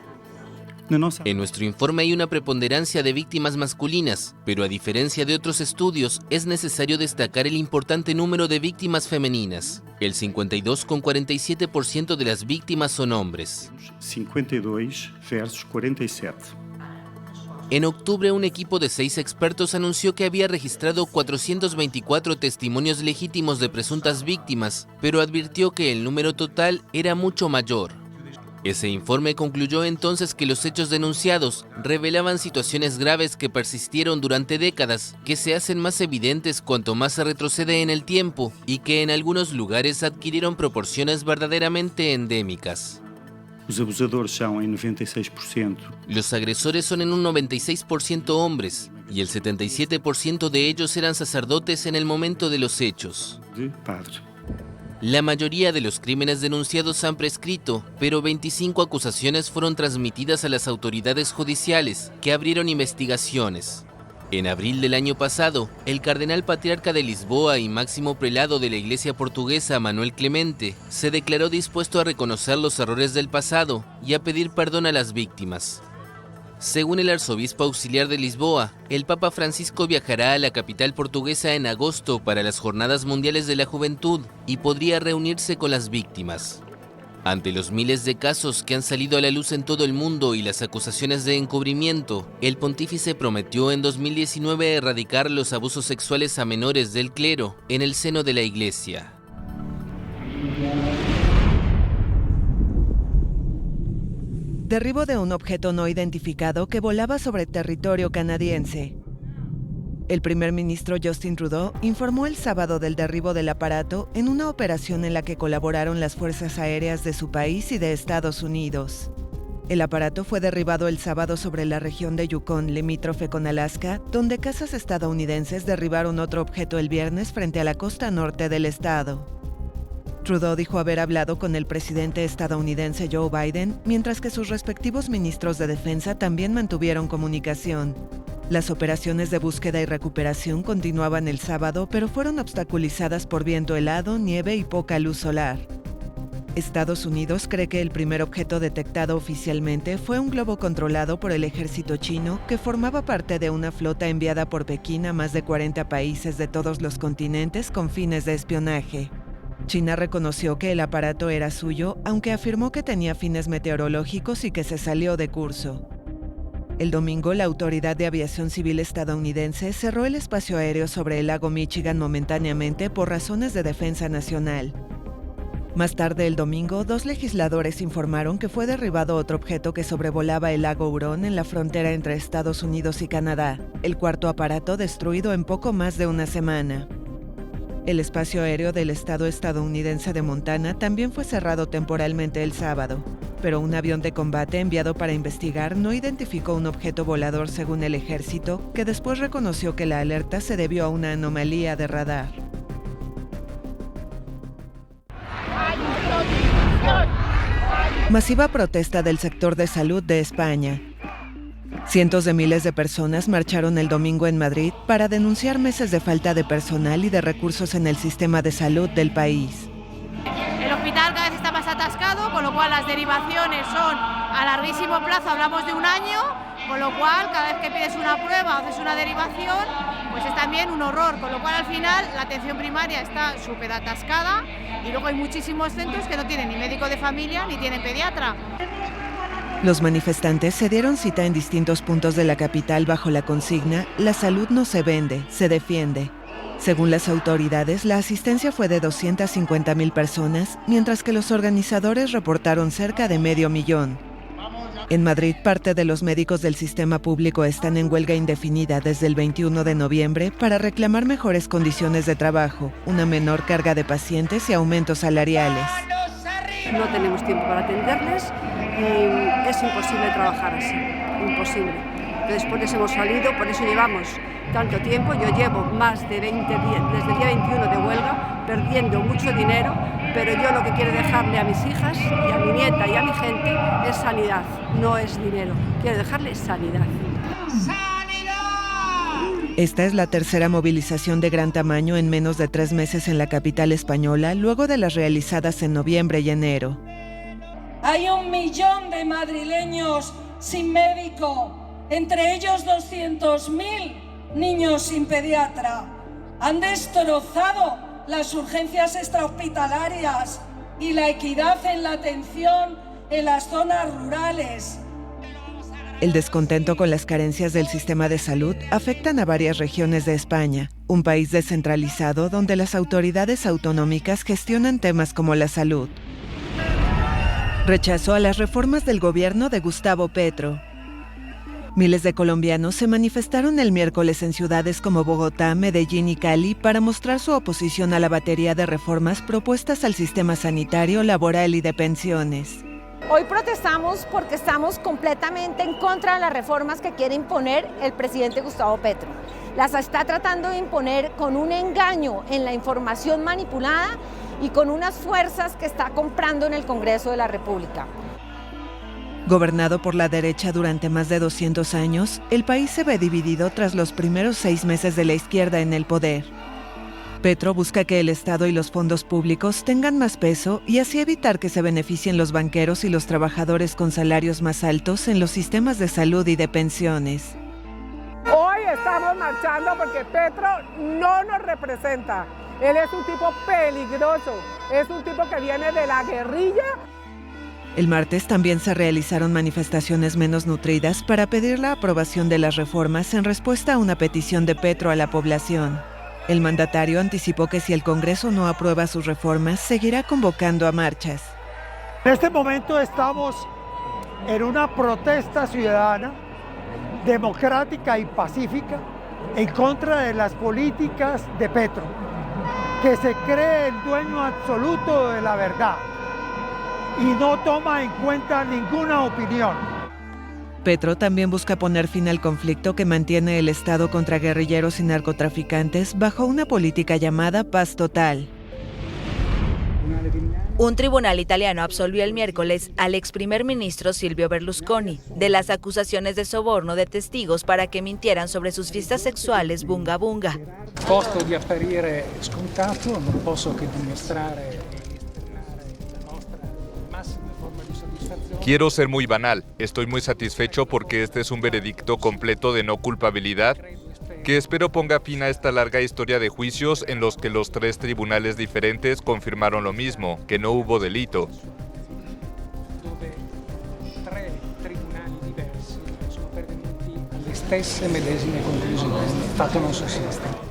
En nuestro informe hay una preponderancia de víctimas masculinas, pero a diferencia de otros estudios, es necesario destacar el importante número de víctimas femeninas. El 52,47% de las víctimas son hombres. 52 versus 47. En octubre, un equipo de 6 expertos anunció que había registrado 424 testimonios legítimos de presuntas víctimas, pero advirtió que el número total era mucho mayor. Ese informe concluyó entonces que los hechos denunciados revelaban situaciones graves que persistieron durante décadas, que se hacen más evidentes cuanto más se retrocede en el tiempo y que en algunos lugares adquirieron proporciones verdaderamente endémicas. Los abusadores son en 96%. Los agresores son en un 96% hombres y el 77% de ellos eran sacerdotes en el momento de los hechos. La mayoría de los crímenes denunciados han prescrito, pero 25 acusaciones fueron transmitidas a las autoridades judiciales, que abrieron investigaciones. En abril del año pasado, el cardenal patriarca de Lisboa y máximo prelado de la Iglesia portuguesa, Manuel Clemente, se declaró dispuesto a reconocer los errores del pasado y a pedir perdón a las víctimas. Según el arzobispo auxiliar de Lisboa, el Papa Francisco viajará a la capital portuguesa en agosto para las Jornadas Mundiales de la Juventud y podría reunirse con las víctimas. Ante los miles de casos que han salido a la luz en todo el mundo y las acusaciones de encubrimiento, el pontífice prometió en 2019 erradicar los abusos sexuales a menores del clero en el seno de la Iglesia. Derribo de un objeto no identificado que volaba sobre territorio canadiense. El primer ministro Justin Trudeau informó el sábado del derribo del aparato en una operación en la que colaboraron las fuerzas aéreas de su país y de Estados Unidos. El aparato fue derribado el sábado sobre la región de Yukon, limítrofe con Alaska, donde cazas estadounidenses derribaron otro objeto el viernes frente a la costa norte del estado. Trudeau dijo haber hablado con el presidente estadounidense Joe Biden, mientras que sus respectivos ministros de defensa también mantuvieron comunicación. Las operaciones de búsqueda y recuperación continuaban el sábado, pero fueron obstaculizadas por viento helado, nieve y poca luz solar. Estados Unidos cree que el primer objeto detectado oficialmente fue un globo controlado por el ejército chino que formaba parte de una flota enviada por Pekín a más de 40 países de todos los continentes con fines de espionaje. China reconoció que el aparato era suyo, aunque afirmó que tenía fines meteorológicos y que se salió de curso. El domingo, la Autoridad de Aviación Civil estadounidense cerró el espacio aéreo sobre el lago Michigan momentáneamente por razones de defensa nacional. Más tarde el domingo, 2 legisladores informaron que fue derribado otro objeto que sobrevolaba el lago Hurón en la frontera entre Estados Unidos y Canadá, el cuarto aparato destruido en poco más de una semana. El espacio aéreo del estado estadounidense de Montana también fue cerrado temporalmente el sábado, pero un avión de combate enviado para investigar no identificó un objeto volador según el ejército, que después reconoció que la alerta se debió a una anomalía de radar. Masiva protesta del sector de salud de España. Cientos de miles de personas marcharon el domingo en Madrid para denunciar meses de falta de personal y de recursos en el sistema de salud del país. El hospital cada vez está más atascado, con lo cual las derivaciones son a larguísimo plazo, hablamos de un año, con lo cual cada vez que pides una prueba o haces una derivación, pues es también un horror, con lo cual al final la atención primaria está súper atascada y luego hay muchísimos centros que no tienen ni médico de familia ni tienen pediatra. Los manifestantes se dieron cita en distintos puntos de la capital bajo la consigna «La salud no se vende, se defiende». Según las autoridades, la asistencia fue de 250,000 personas, mientras que los organizadores reportaron cerca de 500,000. En Madrid, parte de los médicos del sistema público están en huelga indefinida desde el 21 de noviembre para reclamar mejores condiciones de trabajo, una menor carga de pacientes y aumentos salariales. No tenemos tiempo para atenderles y es imposible trabajar así, imposible. Después hemos salido, por eso llevamos tanto tiempo. Yo llevo más de 20 días, desde el día 21 de huelga, perdiendo mucho dinero, pero yo lo que quiero dejarle a mis hijas y a mi nieta y a mi gente es sanidad, no es dinero. Quiero dejarles sanidad. Esta es la tercera movilización de gran tamaño en menos de 3 meses en la capital española, luego de las realizadas en noviembre y enero. Hay 1 millón de madrileños sin médico, entre ellos 200.000 niños sin pediatra. Han destrozado las urgencias extrahospitalarias y la equidad en la atención en las zonas rurales. El descontento con las carencias del sistema de salud afectan a varias regiones de España, un país descentralizado donde las autoridades autonómicas gestionan temas como la salud. Rechazo a las reformas del gobierno de Gustavo Petro. Miles de colombianos se manifestaron el miércoles en ciudades como Bogotá, Medellín y Cali para mostrar su oposición a la batería de reformas propuestas al sistema sanitario, laboral y de pensiones. Hoy protestamos porque estamos completamente en contra de las reformas que quiere imponer el presidente Gustavo Petro. Las está tratando de imponer con un engaño en la información manipulada y con unas fuerzas que está comprando en el Congreso de la República. Gobernado por la derecha durante más de 200 años, el país se ve dividido tras los primeros 6 meses de la izquierda en el poder. Petro busca que el Estado y los fondos públicos tengan más peso y así evitar que se beneficien los banqueros y los trabajadores con salarios más altos en los sistemas de salud y de pensiones. Hoy estamos marchando porque Petro no nos representa. Él es un tipo peligroso, es un tipo que viene de la guerrilla. El martes también se realizaron manifestaciones menos nutridas para pedir la aprobación de las reformas en respuesta a una petición de Petro a la población. El mandatario anticipó que si el Congreso no aprueba sus reformas, seguirá convocando a marchas. En este momento estamos en una protesta ciudadana, democrática y pacífica, en contra de las políticas de Petro, que se cree el dueño absoluto de la verdad y no toma en cuenta ninguna opinión. Petro también busca poner fin al conflicto que mantiene el Estado contra guerrilleros y narcotraficantes bajo una política llamada paz total. Un tribunal italiano absolvió el miércoles al ex primer ministro Silvio Berlusconi de las acusaciones de soborno de testigos para que mintieran sobre sus fiestas sexuales bunga bunga. Costo di apparire scontato, non posso che dimostrare. Quiero ser muy banal. Estoy muy satisfecho porque este es un veredicto completo de no culpabilidad que espero ponga fin a esta larga historia de juicios en los que los 3 tribunales diferentes confirmaron lo mismo, que no hubo delito. Dove 3 tribunali diversi sono pervenuti alle stesse medesime conclusioni. Il fatto non sussiste.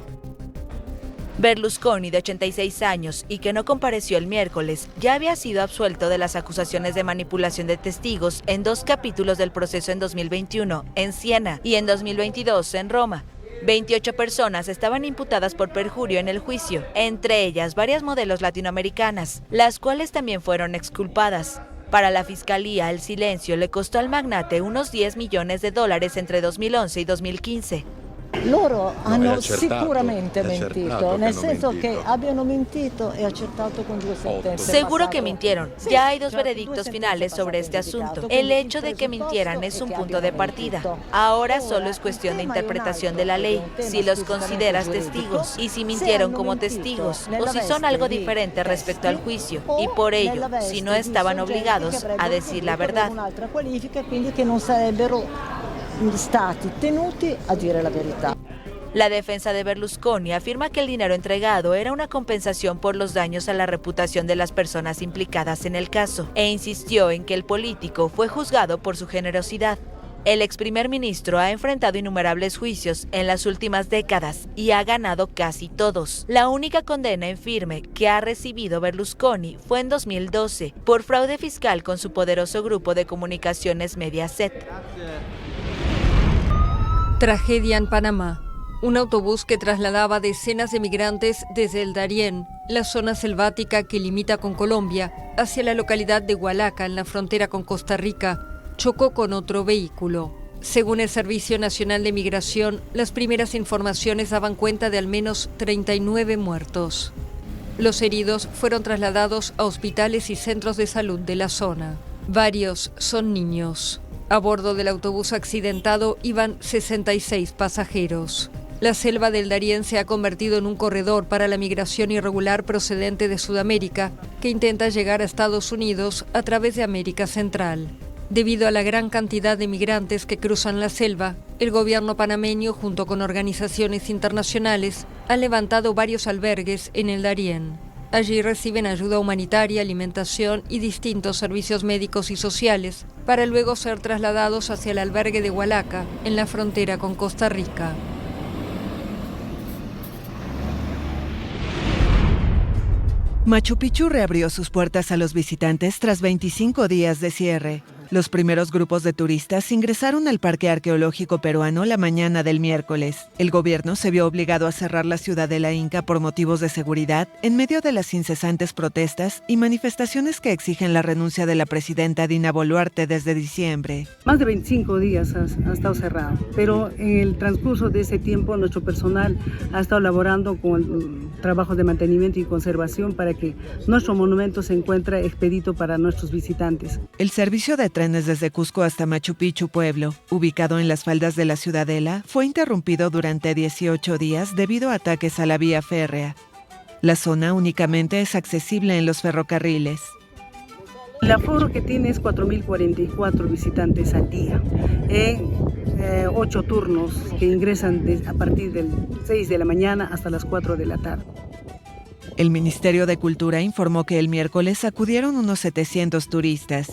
Berlusconi, de 86 años y que no compareció el miércoles, ya había sido absuelto de las acusaciones de manipulación de testigos en 2 capítulos del proceso en 2021 en Siena y en 2022 en Roma. 28 personas estaban imputadas por perjurio en el juicio, entre ellas varias modelos latinoamericanas, las cuales también fueron exculpadas. Para la fiscalía, el silencio le costó al magnate unos $10 millones entre 2011 y 2015. Loro hanno sicuramente mentito, nel senso che abbiano mentito e accertato con 2 sentenze. Seguro que mintieron. Ya hay 2 veredictos finales sobre este asunto. El hecho de que mintieran es un punto de partida. Ahora solo es cuestión de interpretación de la ley, si los consideras testigos y si mintieron como testigos o si son algo diferente respecto al juicio y por ello, si no estaban obligados a decir la verdad. Stati tenuti a dire la verità. La defensa de Berlusconi afirma que el dinero entregado era una compensación por los daños a la reputación de las personas implicadas en el caso e insistió en que el político fue juzgado por su generosidad. El ex primer ministro ha enfrentado innumerables juicios en las últimas décadas y ha ganado casi todos. La única condena en firme que ha recibido Berlusconi fue en 2012 por fraude fiscal con su poderoso grupo de comunicaciones Mediaset. Tragedia en Panamá. Un autobús que trasladaba decenas de migrantes desde el Darién, la zona selvática que limita con Colombia, hacia la localidad de Hualaca, en la frontera con Costa Rica, chocó con otro vehículo. Según el Servicio Nacional de Migración, las primeras informaciones daban cuenta de al menos 39 muertos. Los heridos fueron trasladados a hospitales y centros de salud de la zona. Varios son niños. A bordo del autobús accidentado iban 66 pasajeros. La selva del Darién se ha convertido en un corredor para la migración irregular procedente de Sudamérica, que intenta llegar a Estados Unidos a través de América Central. Debido a la gran cantidad de migrantes que cruzan la selva, el gobierno panameño, junto con organizaciones internacionales, ha levantado varios albergues en el Darién. Allí reciben ayuda humanitaria, alimentación y distintos servicios médicos y sociales, para luego ser trasladados hacia el albergue de Hualaca, en la frontera con Costa Rica. Machu Picchu reabrió sus puertas a los visitantes tras 25 días de cierre. Los primeros grupos de turistas ingresaron al Parque Arqueológico Peruano la mañana del miércoles. El gobierno se vio obligado a cerrar la ciudadela inca por motivos de seguridad en medio de las incesantes protestas y manifestaciones que exigen la renuncia de la presidenta Dina Boluarte desde diciembre. Más de 25 días ha estado cerrado, pero en el transcurso de ese tiempo nuestro personal ha estado laborando con trabajos de mantenimiento y conservación para que nuestro monumento se encuentre expedito para nuestros visitantes. El servicio de trenes desde Cusco hasta Machu Picchu Pueblo, ubicado en las faldas de la ciudadela, fue interrumpido durante 18 días debido a ataques a la vía férrea. La zona únicamente es accesible en los ferrocarriles. El aforo que tiene es 4.044 visitantes al día, en 8 turnos que ingresan a partir del 6 de la mañana hasta las 4 de la tarde. El Ministerio de Cultura informó que el miércoles acudieron unos 700 turistas.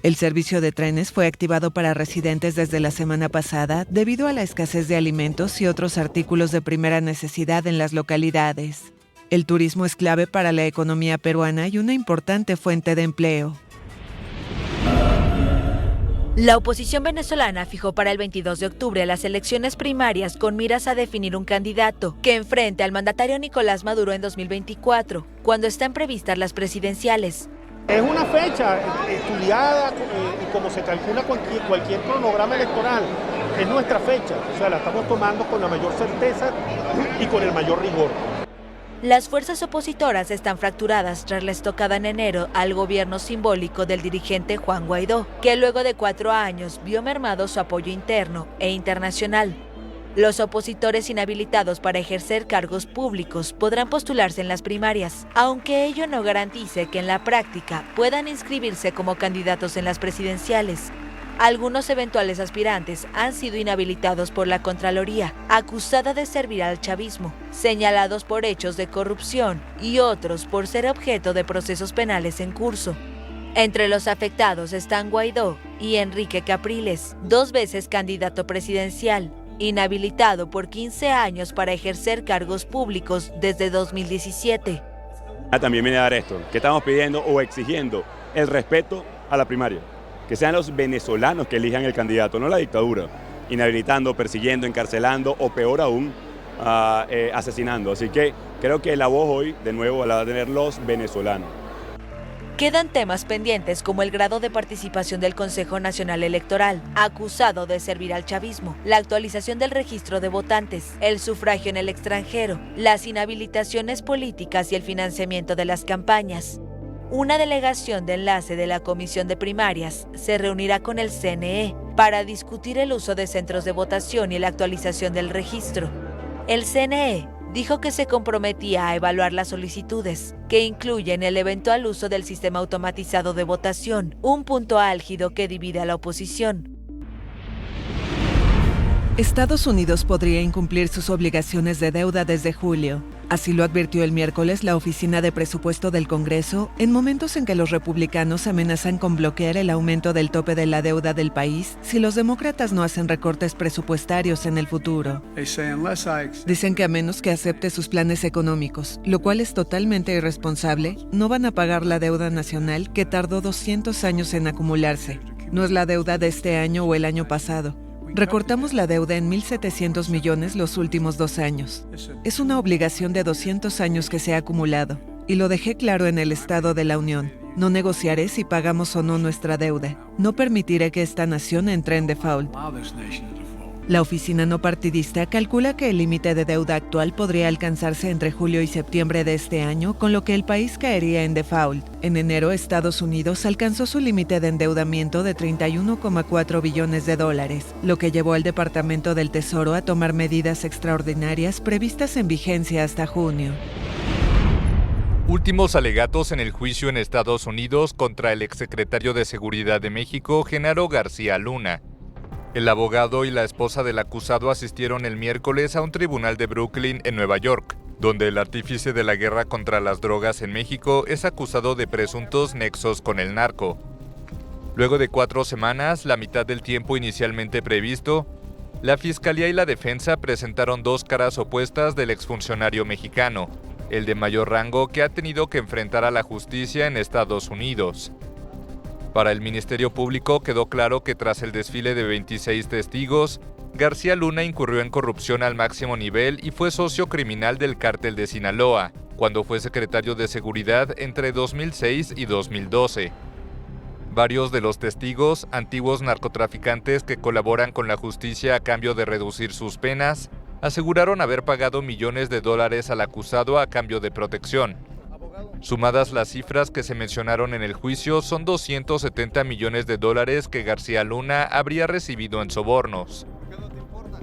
El servicio de trenes fue activado para residentes desde la semana pasada debido a la escasez de alimentos y otros artículos de primera necesidad en las localidades. El turismo es clave para la economía peruana y una importante fuente de empleo. La oposición venezolana fijó para el 22 de octubre las elecciones primarias con miras a definir un candidato que enfrente al mandatario Nicolás Maduro en 2024, cuando están previstas las presidenciales. Es una fecha estudiada y como se calcula cualquier cronograma electoral, es nuestra fecha, o sea, la estamos tomando con la mayor certeza y con el mayor rigor. Las fuerzas opositoras están fracturadas tras la estocada en enero al gobierno simbólico del dirigente Juan Guaidó, que luego de 4 años vio mermado su apoyo interno e internacional. Los opositores inhabilitados para ejercer cargos públicos podrán postularse en las primarias, aunque ello no garantice que en la práctica puedan inscribirse como candidatos en las presidenciales. Algunos eventuales aspirantes han sido inhabilitados por la Contraloría, acusada de servir al chavismo, señalados por hechos de corrupción y otros por ser objeto de procesos penales en curso. Entre los afectados están Guaidó y Enrique Capriles, 2 veces candidato presidencial, inhabilitado por 15 años para ejercer cargos públicos desde 2017. También viene a dar esto, que estamos pidiendo o exigiendo el respeto a la primaria, que sean los venezolanos que elijan el candidato, no la dictadura, inhabilitando, persiguiendo, encarcelando o peor aún, asesinando. Así que creo que la voz hoy, de nuevo, la van a tener los venezolanos. Quedan temas pendientes como el grado de participación del Consejo Nacional Electoral, acusado de servir al chavismo, la actualización del registro de votantes, el sufragio en el extranjero, las inhabilitaciones políticas y el financiamiento de las campañas. Una delegación de enlace de la Comisión de Primarias se reunirá con el CNE para discutir el uso de centros de votación y la actualización del registro. El CNE dijo que se comprometía a evaluar las solicitudes, que incluyen el eventual uso del sistema automatizado de votación, un punto álgido que divide a la oposición. Estados Unidos podría incumplir sus obligaciones de deuda desde julio. Así lo advirtió el miércoles la Oficina de Presupuesto del Congreso, en momentos en que los republicanos amenazan con bloquear el aumento del tope de la deuda del país si los demócratas no hacen recortes presupuestarios en el futuro. Dicen que a menos que acepte sus planes económicos, lo cual es totalmente irresponsable, no van a pagar la deuda nacional que tardó 200 años en acumularse. No es la deuda de este año o el año pasado. Recortamos la deuda en 1.700 millones los últimos 2 años. Es una obligación de 200 años que se ha acumulado. Y lo dejé claro en el Estado de la Unión. No negociaré si pagamos o no nuestra deuda. No permitiré que esta nación entre en default. La oficina no partidista calcula que el límite de deuda actual podría alcanzarse entre julio y septiembre de este año, con lo que el país caería en default. En enero, Estados Unidos alcanzó su límite de endeudamiento de $31,4 billones, lo que llevó al Departamento del Tesoro a tomar medidas extraordinarias previstas en vigencia hasta junio. Últimos alegatos en el juicio en Estados Unidos contra el exsecretario de Seguridad de México, Genaro García Luna. El abogado y la esposa del acusado asistieron el miércoles a un tribunal de Brooklyn, en Nueva York. donde el artífice de la guerra contra las drogas en México es acusado de presuntos nexos con el narco. Luego de 4 semanas, la mitad del tiempo inicialmente previsto, la Fiscalía y la Defensa presentaron 2 caras opuestas del exfuncionario mexicano, el de mayor rango que ha tenido que enfrentar a la justicia en Estados Unidos. Para el Ministerio Público quedó claro que tras el desfile de 26 testigos, García Luna incurrió en corrupción al máximo nivel y fue socio criminal del Cártel de Sinaloa, cuando fue secretario de Seguridad entre 2006 y 2012. Varios de los testigos, antiguos narcotraficantes que colaboran con la justicia a cambio de reducir sus penas, aseguraron haber pagado millones de dólares al acusado a cambio de protección. Sumadas las cifras que se mencionaron en el juicio, son 270 millones de dólares que García Luna habría recibido en sobornos.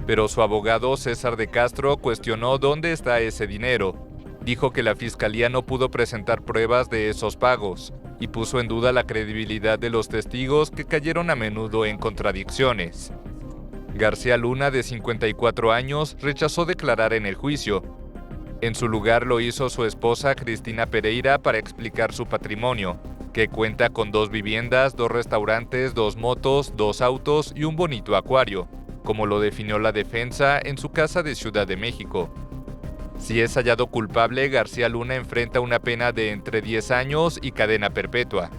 Pero su abogado César de Castro cuestionó dónde está ese dinero. Dijo que la Fiscalía no pudo presentar pruebas de esos pagos y puso en duda la credibilidad de los testigos que cayeron a menudo en contradicciones. García Luna, de 54 años, rechazó declarar en el juicio. En su lugar lo hizo su esposa Cristina Pereira para explicar su patrimonio, que cuenta con 2 viviendas, 2 restaurantes, 2 motos, 2 autos y un bonito acuario, como lo definió la defensa en su casa de Ciudad de México. Si es hallado culpable, García Luna enfrenta una pena de entre 10 años y cadena perpetua.